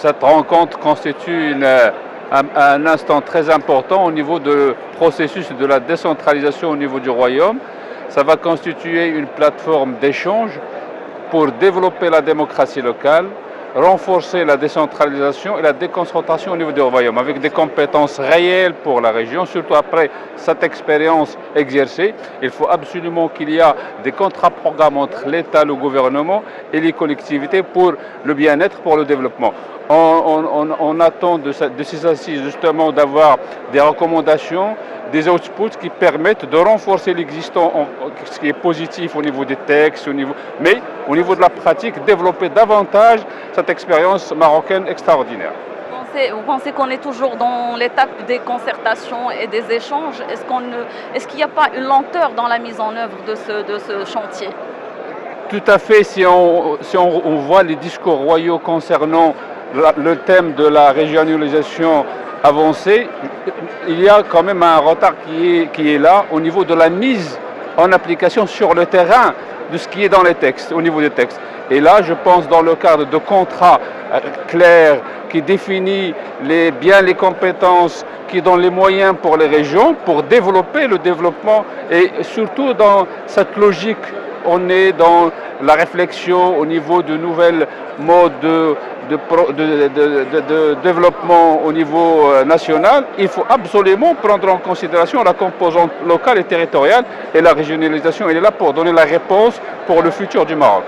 Cette rencontre constitue un instant très important au niveau du processus de la décentralisation au niveau du royaume. Ça va constituer une plateforme d'échange pour développer la démocratie locale, renforcer la décentralisation et la déconcentration au niveau du royaume, avec des compétences réelles pour la région, surtout après cette expérience exercée. Il faut absolument qu'il y ait des contrats-programmes entre l'État, le gouvernement et les collectivités pour le bien-être, pour le développement. On attend de ces assises justement d'avoir des recommandations, des outputs qui permettent de renforcer l'existant, ce qui est positif au niveau des textes, mais au niveau de la pratique, développer davantage cette expérience marocaine extraordinaire. Vous pensez qu'on est toujours dans l'étape des concertations et des échanges? Est-ce qu'il n'y a pas une lenteur dans la mise en œuvre de ce chantier? Tout à fait, si on voit les discours royaux concernant le thème de la régionalisation avancée, il y a quand même un retard qui est là au niveau de la mise en application sur le terrain de ce qui est dans les textes, au niveau des textes. Et là, je pense dans le cadre de contrats clairs qui définit bien les compétences, qui donne les moyens pour les régions pour développer le développement et surtout dans cette logique, on est dans la réflexion au niveau de nouvelles modes de développement au niveau national. Il faut absolument prendre en considération la composante locale et territoriale et la régionalisation. Elle est là pour donner la réponse pour le futur du Maroc.